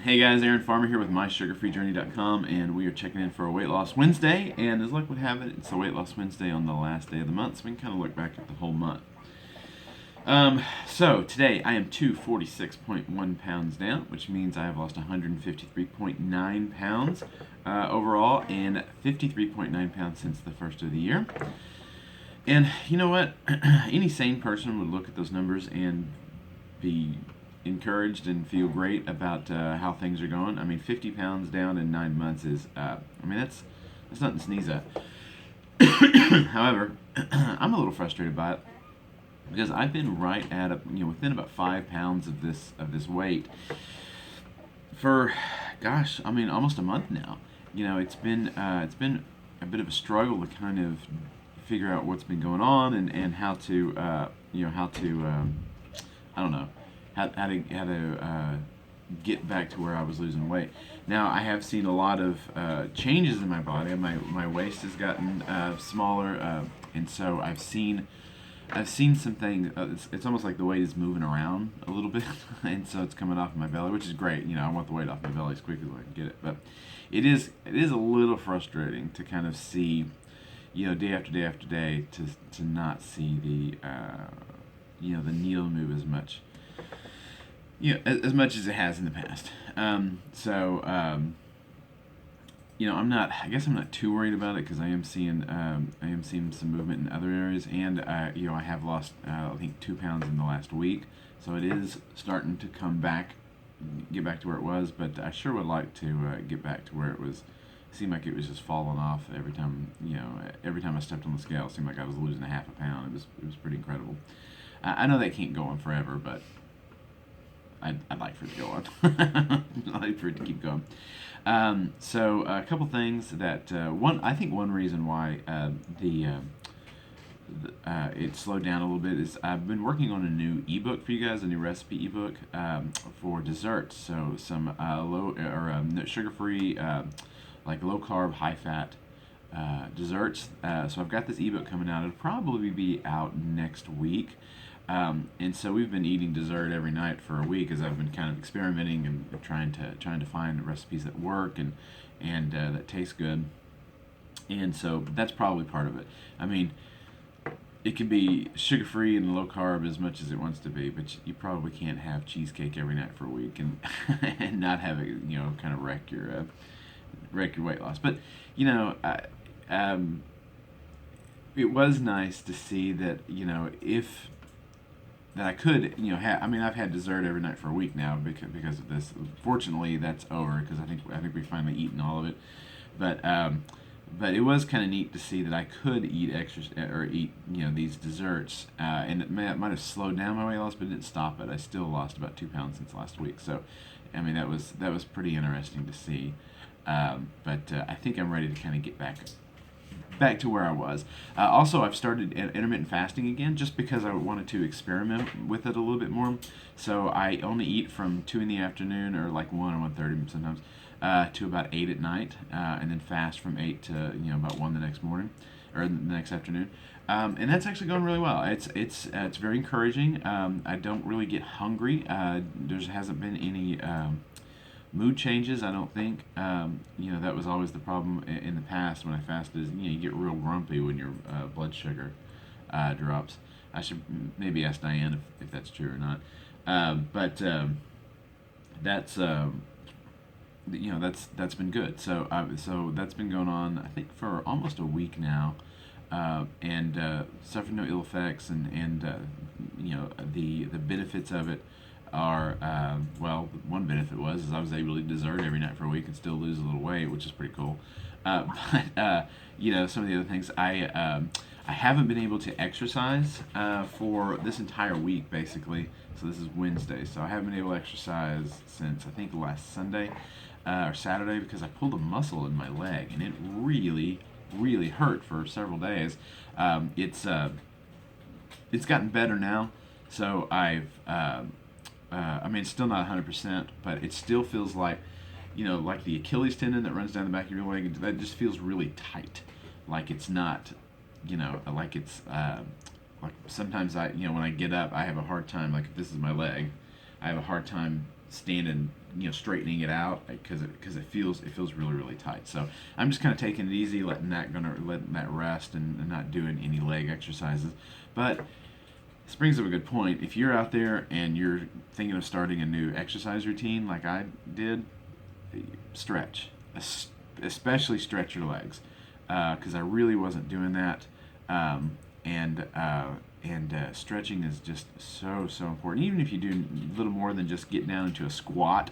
Hey guys, Aaron Farmer here with MySugarFreeJourney.com, and we are checking in for a Weight Loss Wednesday. And as luck would have it, it's a Weight Loss Wednesday on the last day of the month, so we can kind of look back at the whole month. So today I am 246.1 pounds down, which means I have lost 153.9 pounds overall, and 53.9 pounds since the first of the year. And you know what? Any sane person would look at those numbers and be encouraged and feel great about how things are going. I mean, 50 pounds down in 9 months is, that's nothing to sneeze at. However, I'm a little frustrated by it because I've been right at within about 5 pounds of this weight for, gosh, I mean, almost a month now. It's been a bit of a struggle to kind of figure out what's been going on and how to I don't know how to get back to where I was losing weight. Now I have seen a lot of changes in my body. My waist has gotten smaller, and so I've seen some things. It's almost like the weight is moving around a little bit, and so it's coming off of my belly, which is great. I want the weight off my belly as quickly as I can get it. But it is a little frustrating to kind of see, day after day after day, to not see the needle move as much, as much as it has in the past. I'm not. I guess I'm not too worried about it because I am seeing some movement in other areas, and I have lost I think 2 pounds in the last week, so it is starting to come back, get back to where it was. But I sure would like to get back to where it was. It seemed like it was just falling off every time. Every time I stepped on the scale, it seemed like I was losing a half a pound. It was pretty incredible. I know that can't go on forever, but I'd like for it to go on. I'd like for it to keep going. So a couple things that one reason why it slowed down a little bit is I've been working on a new ebook for you guys, a new recipe ebook for desserts. So some low or sugar-free, like low carb, high fat desserts. So I've got this ebook coming out. It'll probably be out next week. And so we've been eating dessert every night for a week as I've been kind of experimenting and trying to find recipes that work and that taste good. And so that's probably part of it. I mean, it can be sugar free and low carb as much as it wants to be, but you probably can't have cheesecake every night for a week and and not have it kind of wreck your weight loss. But it was nice to see that if that I could, I've had dessert every night for a week now because of this. Fortunately, that's over because I think we've finally eaten all of it. But it was kind of neat to see that I could eat extra or eat these desserts, and it might have slowed down my weight loss, but it didn't stop it. I still lost about 2 pounds since last week. So, I mean that was pretty interesting to see. But I think I'm ready to kind of get back to where I was. Also, I've started intermittent fasting again just because I wanted to experiment with it a little bit more. So I only eat from 2 in the afternoon or like 1 or 1:30 sometimes to about 8 at night, and then fast from 8 to about 1 the next morning or the next afternoon. And that's actually going really well. It's very encouraging. I don't really get hungry. There hasn't been any mood changes, I don't think. That was always the problem in the past when I fasted. Is you get real grumpy when your blood sugar drops. I should maybe ask Diane if that's true or not. But that's that's been good. So that's been going on I think for almost a week now, and suffered no ill effects, and the benefits of it are one benefit is I was able to eat dessert every night for a week and still lose a little weight, which is pretty cool. But some of the other things, I haven't been able to exercise for this entire week basically. So this is Wednesday, so I haven't been able to exercise since I think last Sunday or Saturday because I pulled a muscle in my leg and it really hurt for several days. It's gotten better now, so it's still not 100%, but it still feels like, like the Achilles tendon that runs down the back of your leg, that just feels really tight. Like it's not, like it's, like sometimes when I get up, I have a hard time, like if this is my leg, I have a hard time standing straightening it out because it feels really really tight. So I'm just kind of taking it easy, letting that rest and not doing any leg exercises. But this brings up a good point. If you're out there and you're thinking of starting a new exercise routine like I did, stretch, especially stretch your legs, because I really wasn't doing that. And stretching is just so important. Even if you do a little more than just get down into a squat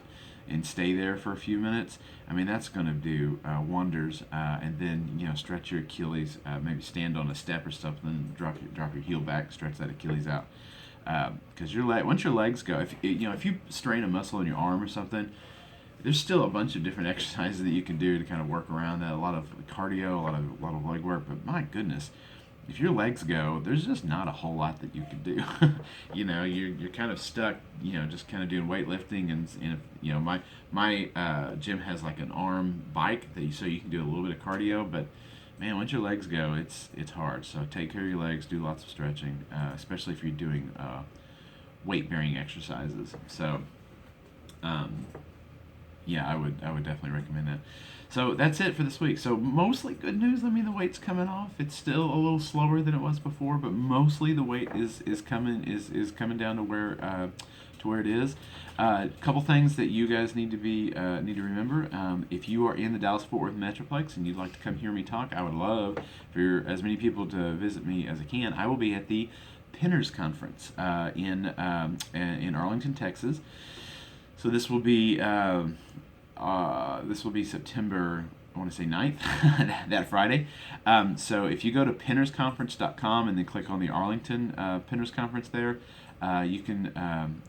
and stay there for a few minutes, I mean that's going to do wonders. And then stretch your Achilles. Maybe stand on a step or something. Drop your heel back. Stretch that Achilles out. Because once your legs go, if you strain a muscle in your arm or something, there's still a bunch of different exercises that you can do to kind of work around that. A lot of cardio, a lot of leg work. But my goodness, if your legs go, there's just not a whole lot that you can do. You're kind of stuck. Just kind of doing weightlifting, and my gym has like an arm bike so you can do a little bit of cardio. But man, once your legs go, it's hard. So take care of your legs. Do lots of stretching, especially if you're doing weight bearing exercises. So. Yeah, I would definitely recommend that. So that's it for this week. So mostly good news. I mean, the weight's coming off. It's still a little slower than it was before, but mostly the weight is coming down to where it is. A couple things that you guys need to remember. If you are in the Dallas-Fort Worth Metroplex and you'd like to come hear me talk, I would love for as many people to visit me as I can. I will be at the Pinners Conference in Arlington, Texas. So this will be September, I want to say 9th, that Friday. So if you go to pinnersconference.com and then click on the Arlington Pinners Conference there, you can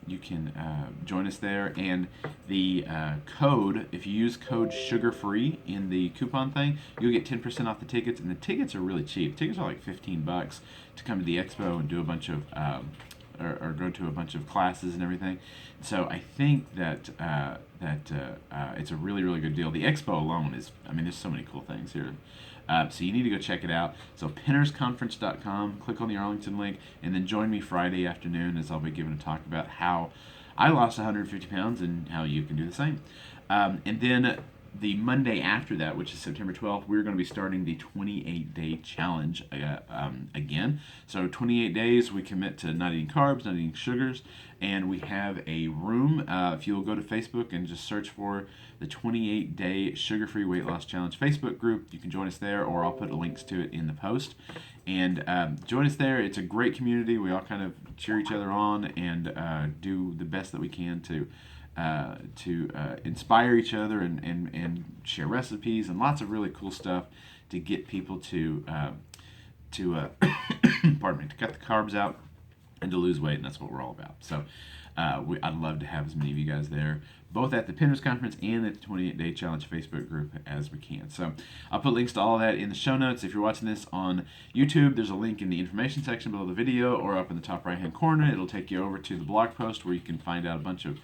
join us there. And the code, if you use code SUGARFREE in the coupon thing, you'll get 10% off the tickets. And the tickets are really cheap. Tickets are like $15 to come to the expo and do a bunch of or go to a bunch of classes and everything. So I think that it's a really, really good deal. The expo alone there's so many cool things here. So you need to go check it out. So pinnersconference.com, click on the Arlington link, and then join me Friday afternoon as I'll be giving a talk about how I lost 150 pounds and how you can do the same. And then the Monday after that, which is September 12th, we're going to be starting the 28-day challenge again. So 28 days, we commit to not eating carbs, not eating sugars, and we have a room. If you'll go to Facebook and just search for the 28-day sugar-free weight loss challenge Facebook group, you can join us there, or I'll put links to it in the post. And join us there. It's a great community. We all kind of cheer each other on and do the best that we can to inspire each other and share recipes and lots of really cool stuff to get people to pardon me, to cut the carbs out and to lose weight, and that's what we're all about. So I'd love to have as many of you guys there, both at the Pinners Conference and at the 28-Day Challenge Facebook group as we can. So I'll put links to all of that in the show notes. If you're watching this on YouTube, there's a link in the information section below the video or up in the top right-hand corner. It'll take you over to the blog post where you can find out a bunch of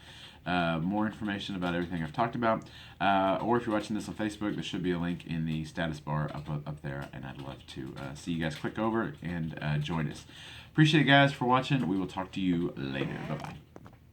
more information about everything I've talked about. Or if you're watching this on Facebook, there should be a link in the status bar up there, and I'd love to see you guys click over and join us. Appreciate it, guys, for watching. We will talk to you later. Bye-bye.